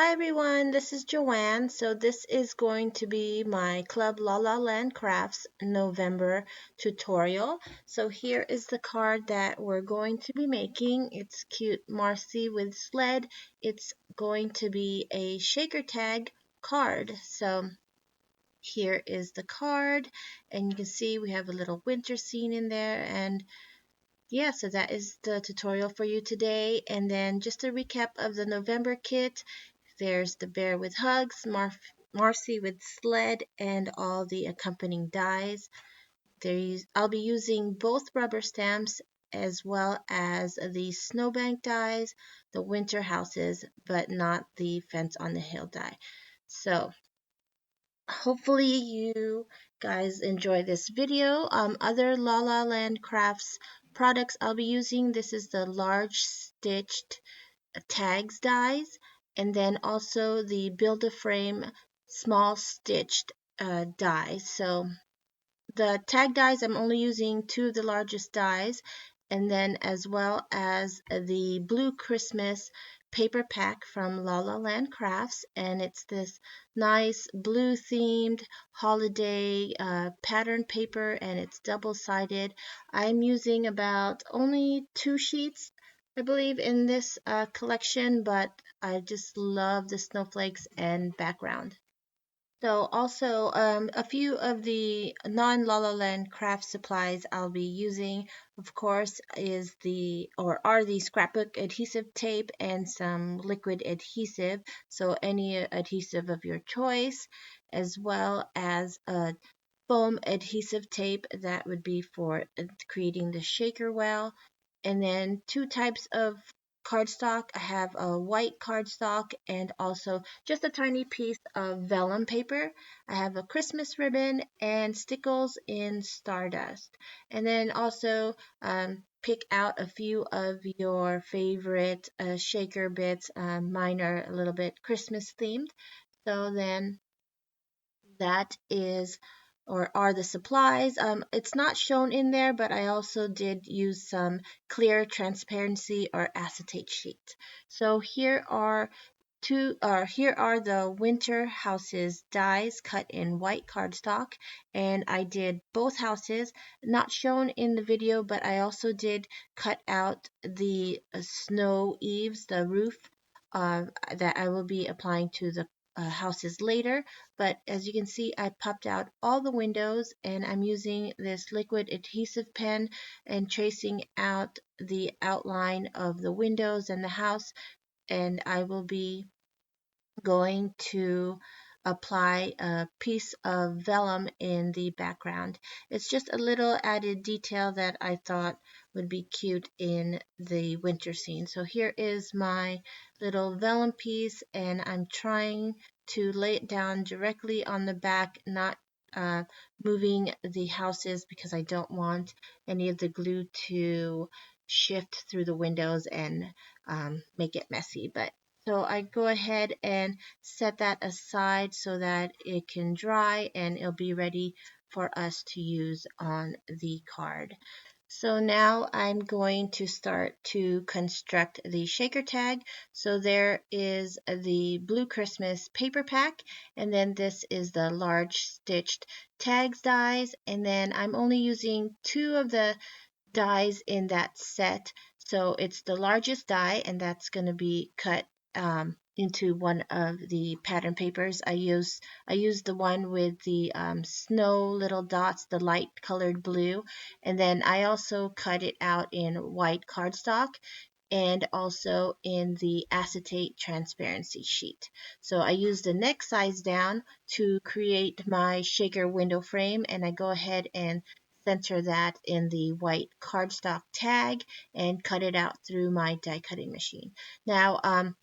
Hi everyone, this is Joanne. So this is going to be my Club La La Land Crafts November tutorial. So here is the card that we're going to be making. It's cute Marci with Sled. It's going to be a shaker tag card. So here is the card, and you can see we have a little winter scene in there, and yeah, so that is the tutorial for you today. And then just a recap of the November kit. There's the bear with hugs, Marci with sled, and all the accompanying dies. I'll be using both rubber stamps as well as the snowbank dies, the winter houses, but not the fence on the hill die. So hopefully you guys enjoy this video. Other La La Land Crafts products I'll be using. This is the large stitched tags dies, and then also the Build-A-Frame small stitched dies. So the tag dies, I'm only using two of the largest dies, and then as well as the Blue Christmas paper pack from La La Land Crafts, and it's this nice blue themed holiday pattern paper, and it's double-sided. I'm using about only 2 sheets, I believe, in this collection, but I just love the snowflakes and background. So also a few of the non-La La Land craft supplies I'll be using, of course, are the scrapbook adhesive tape and some liquid adhesive. So any adhesive of your choice, as well as a foam adhesive tape that would be for creating the shaker well. And then two types of cardstock. I have a white cardstock and also just a tiny piece of vellum paper. I have a Christmas ribbon and stickles in Stardust. And then also pick out a few of your favorite shaker bits. Mine are a little bit Christmas themed. So then that is or are the supplies. It's not shown in there, but I also did use some clear transparency or acetate sheet. So here are the winter houses dies cut in white cardstock, and I did both houses, not shown in the video, but I also did cut out the snow eaves, the roof, that I will be applying to the houses later. But as you can see, I popped out all the windows, and I'm using this liquid adhesive pen and tracing out the outline of the windows and the house, and I will be going to apply a piece of vellum in the background. It's just a little added detail that I thought would be cute in the winter scene. So here is my little vellum piece, and I'm trying to lay it down directly on the back, not uh, moving the houses because I don't want any of the glue to shift through the windows and make it messy. But so I go ahead and set that aside so that it can dry and it'll be ready for us to use on the card. So now I'm going to start to construct the shaker tag. So there is the Blue Christmas paper pack, and then this is the large stitched tags dies, and then I'm only using two of the dies in that set. So it's the largest die, and that's going to be cut into one of the pattern papers. I used the one with the snow little dots, the light colored blue, and then I also cut it out in white cardstock and also in the acetate transparency sheet. So I use the next size down to create my shaker window frame, and I go ahead and center that in the white cardstock tag and cut it out through my die cutting machine. Now,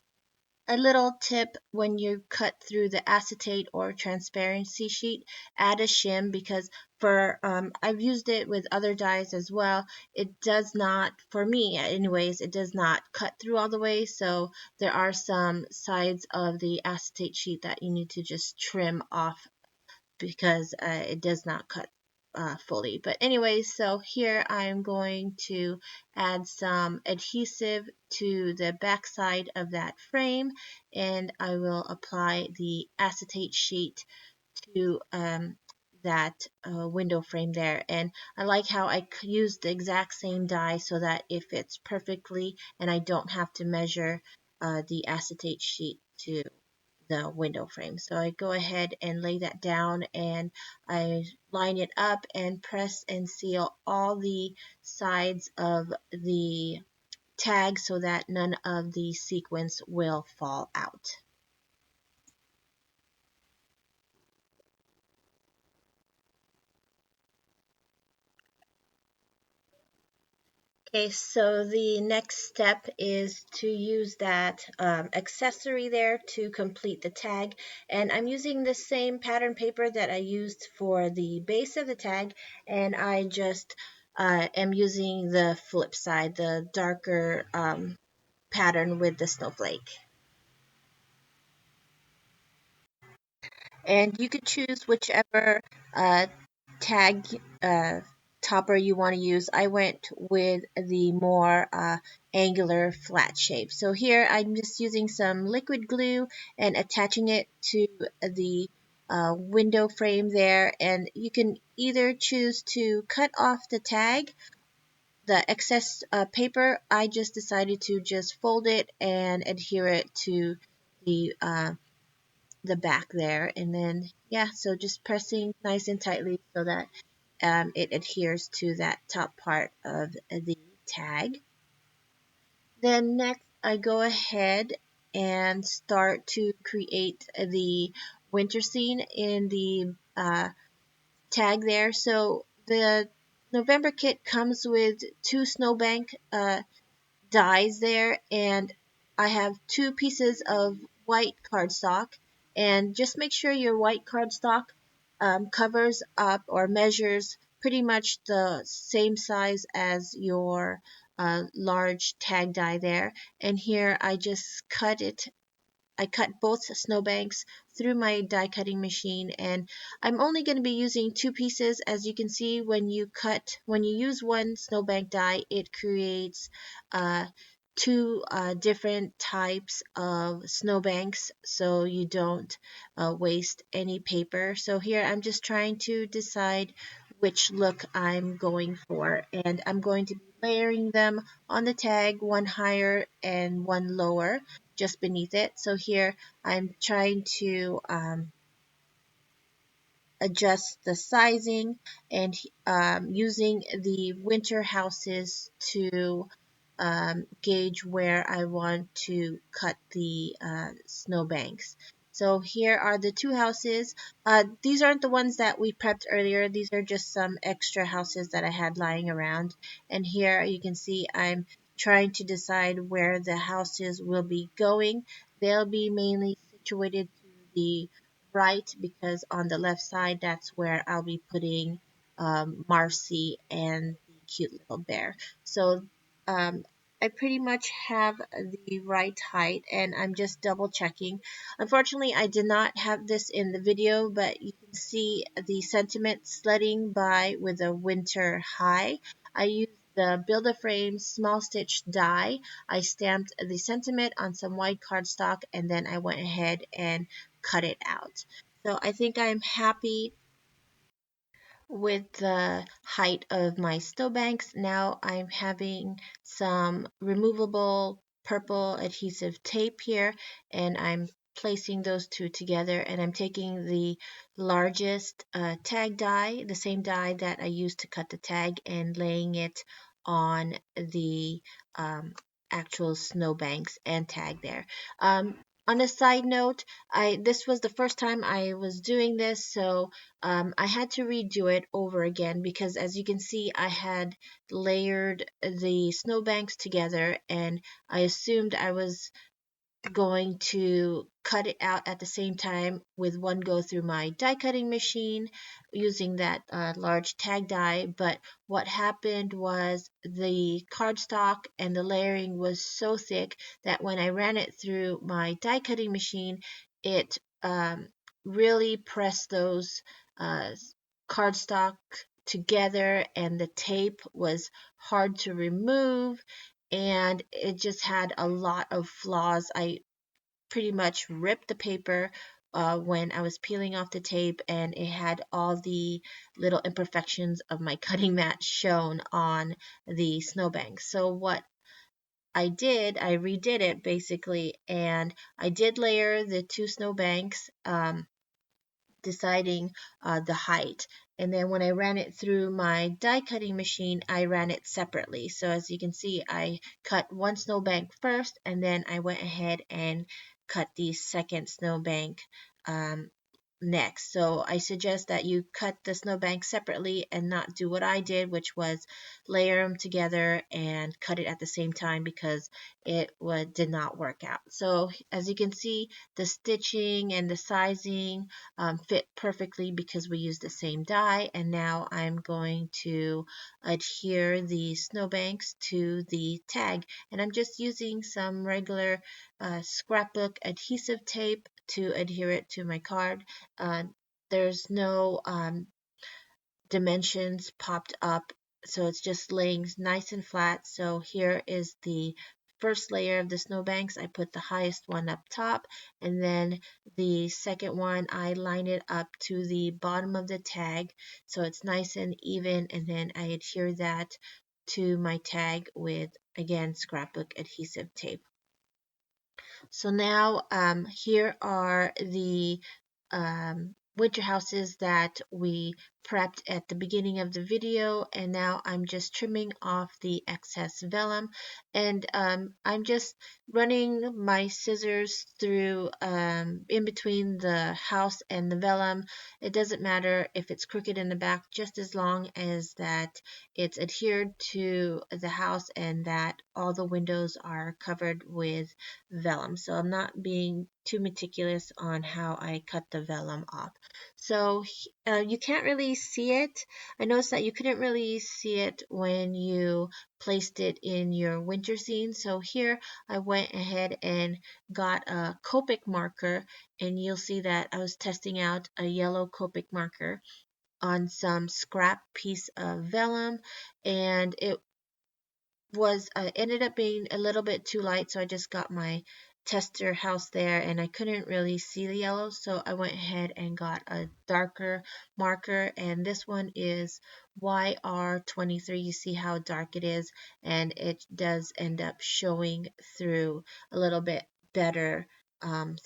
a little tip: when you cut through the acetate or transparency sheet, add a shim, because for I've used it with other dyes as well. It does not, for me anyways, it does not cut through all the way. So there are some sides of the acetate sheet that you need to just trim off because it does not cut fully. But anyways, so here I'm going to add some adhesive to the back side of that frame, and I will apply the acetate sheet to that window frame there. And I like how I use the exact same die so that it fits perfectly and I don't have to measure the acetate sheet to the window frame. So I go ahead and lay that down, and I line it up and press and seal all the sides of the tag so that none of the sequins will fall out. Okay, so the next step is to use that accessory there to complete the tag. And I'm using the same pattern paper that I used for the base of the tag, and I just am using the flip side, the darker pattern with the snowflake. And you could choose whichever tag topper you want to use. I went with the more angular flat shape. So here I'm just using some liquid glue and attaching it to the window frame there, and you can either choose to cut off the tag, the excess paper. I just decided to just fold it and adhere it to the back there, and then yeah, so just pressing nice and tightly so that it adheres to that top part of the tag. Then next I go ahead and start to create the winter scene in the tag there. So the November kit comes with two snowbank dies there, and I have two pieces of white cardstock, and just make sure your white cardstock covers up or measures pretty much the same size as your large tag die there. And here I cut both snowbanks through my die cutting machine, and I'm only going to be using two pieces. As you can see, when you use one snowbank die, it creates two different types of snowbanks, so you don't waste any paper. So here I'm just trying to decide which look I'm going for, and I'm going to be layering them on the tag, one higher and one lower just beneath it. So here I'm trying to adjust the sizing and using the winter houses to gauge where I want to cut the snowbanks. So here are the two houses. These aren't the ones that we prepped earlier. These are just some extra houses that I had lying around. And here you can see I'm trying to decide where the houses will be going. They'll be mainly situated to the right, because on the left side, that's where I'll be putting Marci and the cute little bear. So um, I pretty much have the right height, and I'm just double checking. Unfortunately, I did not have this in the video, but you can see the sentiment sledding by with a winter high. I used the Build-A-Frame small stitch die. I stamped the sentiment on some white cardstock, and then I went ahead and cut it out. So I think I'm happy with the height of my snowbanks. Now I'm having some removable purple adhesive tape here, and I'm placing those two together, and I'm taking the largest tag die, the same die that I used to cut the tag, and laying it on the actual snowbanks and tag there. On a side note, this was the first time I was doing this, so I had to redo it over again because, as you can see, I had layered the snowbanks together, and I assumed I was going to cut it out at the same time with one go through my die cutting machine using that large tag die. But what happened was the cardstock and the layering was so thick that when I ran it through my die cutting machine, it really pressed those uh, cardstock together, and the tape was hard to remove, and it just had a lot of flaws. I pretty much ripped the paper when I was peeling off the tape, and it had all the little imperfections of my cutting mat shown on the snowbank. So what I did, I redid it basically, and I did layer the two snowbanks, deciding the height. And then when I ran it through my die cutting machine, I ran it separately. So as you can see, I cut one snowbank first, and then I went ahead and cut the second snowbank um, next. So I suggest that you cut the snowbank separately and not do what I did, which was layer them together and cut it at the same time, because it did not work out. So as you can see, the stitching and the sizing fit perfectly because we used the same die. And now I'm going to adhere the snowbanks to the tag, and I'm just using some regular scrapbook adhesive tape to adhere it to my card. uh, there's no dimensions popped up, so it's just laying nice and flat. So here is the first layer of the snowbanks. I put the highest one up top, and then the second one I line it up to the bottom of the tag so it's nice and even, and then I adhere that to my tag with, again, scrapbook adhesive tape. So now here are the winter houses that we prepped at the beginning of the video, and now I'm just trimming off the excess vellum, and I'm just running my scissors through in between the house and the vellum. It doesn't matter if it's crooked in the back, just as long as that it's adhered to the house and that all the windows are covered with vellum. So I'm not being too meticulous on how I cut the vellum off. So you can't really see it. I noticed that you couldn't really see it when you placed it in your winter scene. So here I went ahead and got a Copic marker, and you'll see that I was testing out a yellow Copic marker on some scrap piece of vellum, and it was ended up being a little bit too light, so I just got my tester house there, and I couldn't really see the yellow, so I went ahead and got a darker marker, and this one is YR23. You see how dark it is, and it does end up showing through a little bit better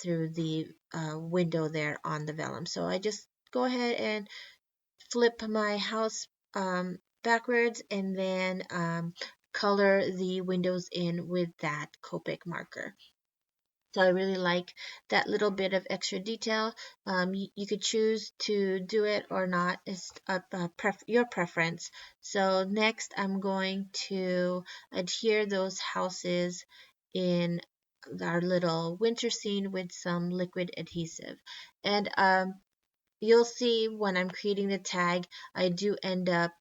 through the window there on the vellum. So I just go ahead and flip my house backwards, and then color the windows in with that Copic marker. So I really like that little bit of extra detail. You could choose to do it or not. It's up, your preference. So next I'm going to adhere those houses in our little winter scene with some liquid adhesive. And you'll see when I'm creating the tag, I do end up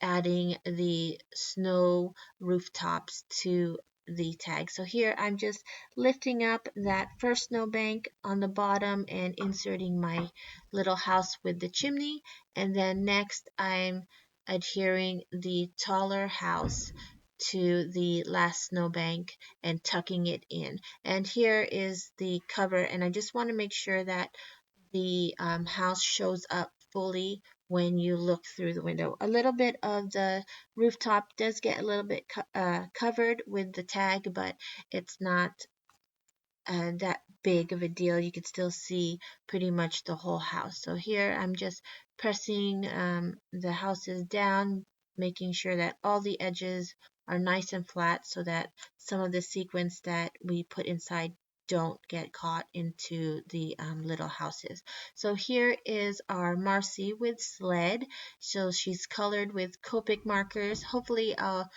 adding the snow rooftops to the tag. So here I'm just lifting up that first snowbank on the bottom and inserting my little house with the chimney. And then next I'm adhering the taller house to the last snowbank and tucking it in. And here is the cover, and I just want to make sure that the house shows up fully when you look through the window. A little bit of the rooftop does get a little bit covered with the tag, but it's not that big of a deal. You can still see pretty much the whole house. So here I'm just pressing the houses down, making sure that all the edges are nice and flat so that some of the sequins that we put inside don't get caught into the little houses. So here is our Marci with Sled. So she's colored with Copic markers. Hopefully I'll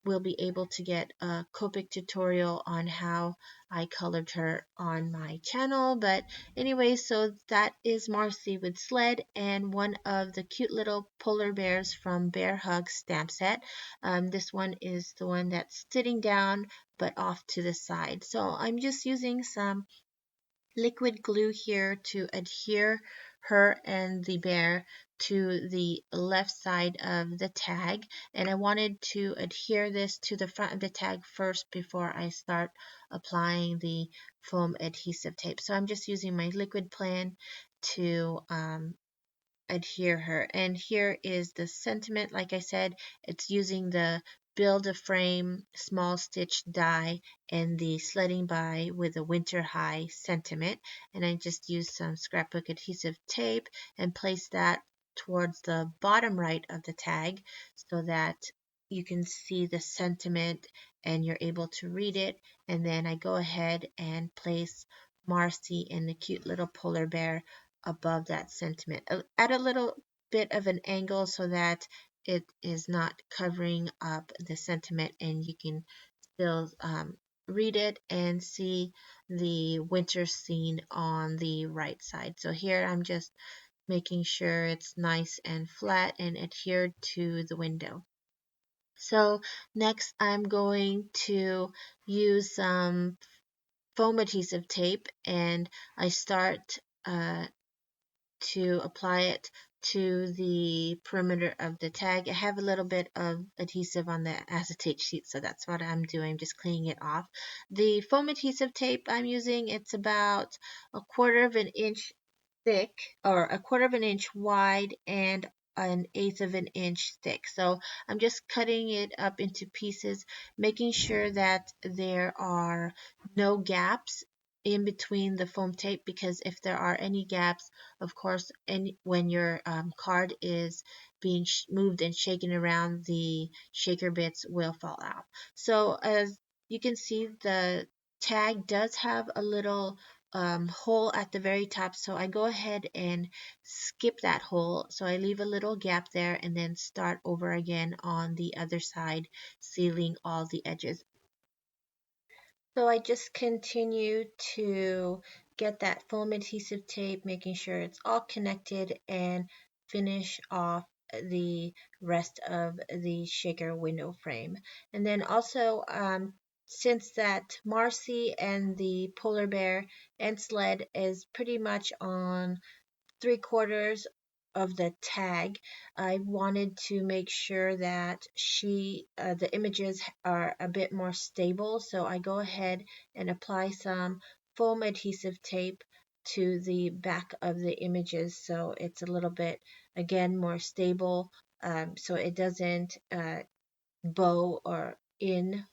will be able to get a Copic tutorial on how I colored her on my channel. But anyway, so that is Marci with Sled, and one of the cute little polar bears from Bear Hug Stamp Set. This one is the one that's sitting down but off to the side. So I'm just using some liquid glue here to adhere her and the bear to the left side of the tag, and I wanted to adhere this to the front of the tag first before I start applying the foam adhesive tape. So I'm just using my liquid plan to adhere her. And here is the sentiment. Like I said, it's using the build a frame small stitch die and the sledding by with a winter high sentiment. And I just used some scrapbook adhesive tape and placed that towards the bottom right of the tag so that you can see the sentiment and you're able to read it. And then I go ahead and place Marci and the cute little polar bear above that sentiment at a little bit of an angle so that it is not covering up the sentiment and you can still read it and see the winter scene on the right side. So here I'm just making sure it's nice and flat and adhered to the window. So next I'm going to use some foam adhesive tape and I start to apply it to the perimeter of the tag. I have a little bit of adhesive on the acetate sheet, so that's what I'm doing, just cleaning it off. The foam adhesive tape I'm using, it's about 1/4 of an inch thick, or 1/4 of an inch wide, and 1/8 of an inch thick. So I'm just cutting it up into pieces, making sure that there are no gaps in between the foam tape, because if there are any gaps, of course, and when your card is being moved and shaken around, the shaker bits will fall out. So as you can see, the tag does have a little hole at the very top, so I go ahead and skip that hole. So I leave a little gap there and then start over again on the other side, sealing all the edges. So I just continue to get that foam adhesive tape, making sure it's all connected, and finish off the rest of the shaker window frame. And then also, since that Marci and the polar bear and sled is pretty much on 3/4 of the tag, I wanted to make sure that the images are a bit more stable. So I go ahead and apply some foam adhesive tape to the back of the images. So it's a little bit, again, more stable. So it doesn't bow or in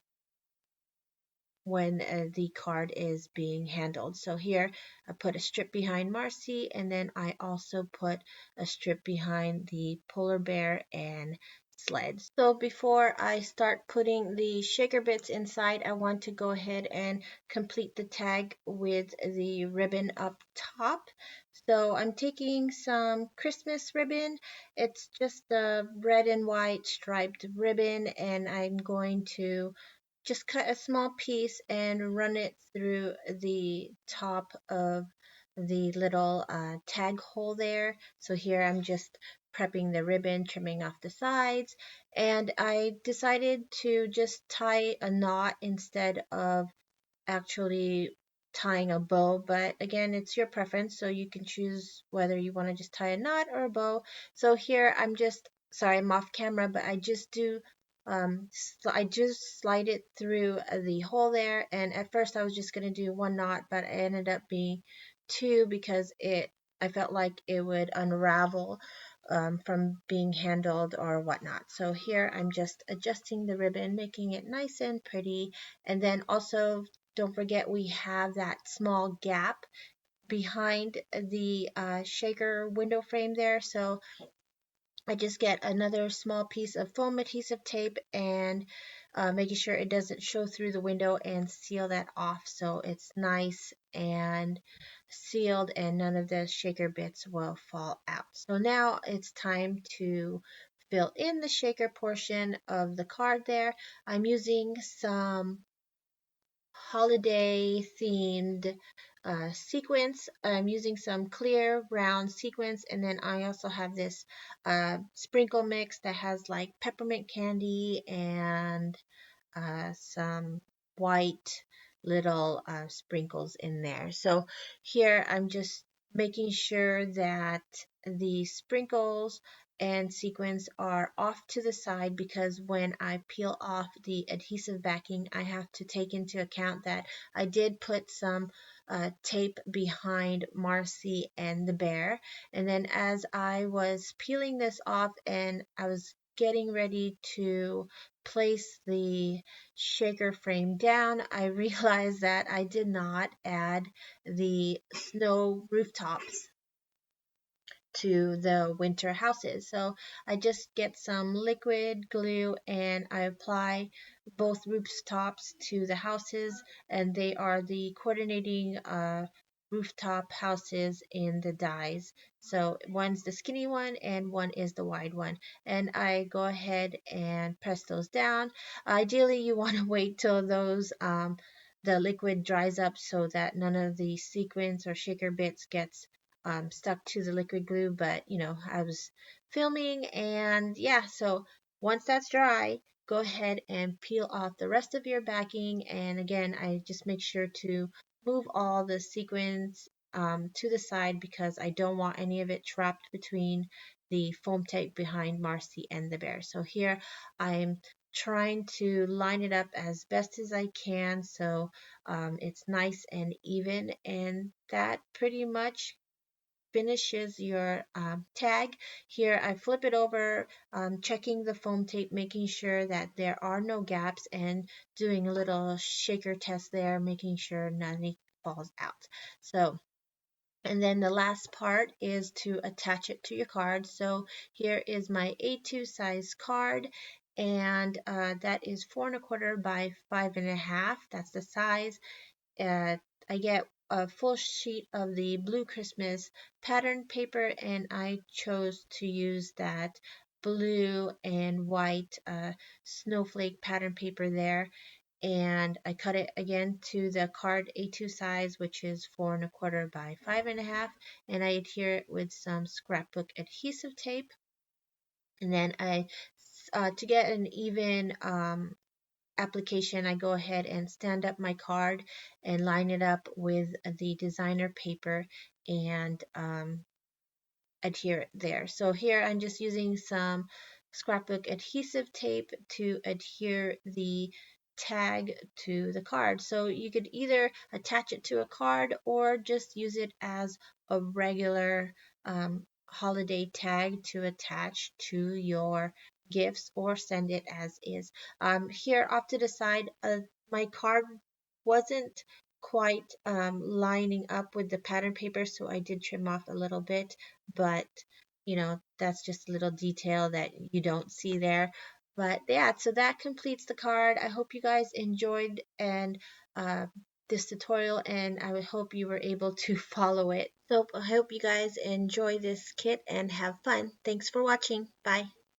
when the card is being handled. So here I put a strip behind Marci, and then I also put a strip behind the polar bear and sled. So before I start putting the shaker bits inside, I want to go ahead and complete the tag with the ribbon up top. So I'm taking some Christmas ribbon. It's just a red and white striped ribbon, and I'm going to just cut a small piece and run it through the top of the little tag hole there. So here I'm just prepping the ribbon, trimming off the sides, and I decided to just tie a knot instead of actually tying a bow. But again, it's your preference, so you can choose whether you want to just tie a knot or a bow. So here I'm just, sorry, I'm off camera, but I just do I just slide it through the hole there, and at first I was just going to do one knot, but it ended up being two because I felt like it would unravel from being handled or whatnot. So here I'm just adjusting the ribbon, making it nice and pretty. And then also, don't forget, we have that small gap behind the shaker window frame there. So I just get another small piece of foam adhesive tape and making sure it doesn't show through the window, and seal that off so it's nice and sealed and none of the shaker bits will fall out. So now it's time to fill in the shaker portion of the card there. I'm using some holiday themed sequence. I'm using some clear round sequence, and then I also have this sprinkle mix that has like peppermint candy and some white little sprinkles in there. So here I'm just making sure that the sprinkles and sequins are off to the side, because when I peel off the adhesive backing, I have to take into account that I did put some tape behind Marci and the bear. And then as I was peeling this off and I was getting ready to place the shaker frame down, I realized that I did not add the snow rooftops to the winter houses. So I just get some liquid glue and I apply both rooftops to the houses, and they are the coordinating rooftop houses in the dies. So one's the skinny one and one is the wide one. And I go ahead and press those down. Ideally, you want to wait till those the liquid dries up so that none of the sequins or shaker bits gets stuck to the liquid glue, but I was filming, and yeah, so once that's dry, go ahead and peel off the rest of your backing. And again, I just make sure to move all the sequins to the side, because I don't want any of it trapped between the foam tape behind Marci and the bear. So here I'm trying to line it up as best as I can, so it's nice and even, and that pretty much finishes your tag. Here I flip it over, checking the foam tape, making sure that there are no gaps, and doing a little shaker test there, making sure nothing falls out. So, and then the last part is to attach it to your card. So here is my A2 size card, and that is 4 1/4 by 5 1/2. That's the size. uh, I get a full sheet of the Blue Christmas pattern paper, and I chose to use that blue and white snowflake pattern paper there. And I cut it again to the card A2 size, which is 4 1/4 by 5 1/2, and I adhere it with some scrapbook adhesive tape. And then to get an even application, I go ahead and stand up my card and line it up with the designer paper, and adhere it there. So here I'm just using some scrapbook adhesive tape to adhere the tag to the card. So you could either attach it to a card or just use it as a regular holiday tag to attach to your gifts, or send it as is. Here off to the side, my card wasn't quite lining up with the pattern paper, so I did trim off a little bit, but that's just a little detail that you don't see there. But yeah, so that completes the card. I hope you guys enjoyed and this tutorial, and I would hope you were able to follow it. So I hope you guys enjoy this kit and have fun. Thanks for watching. Bye.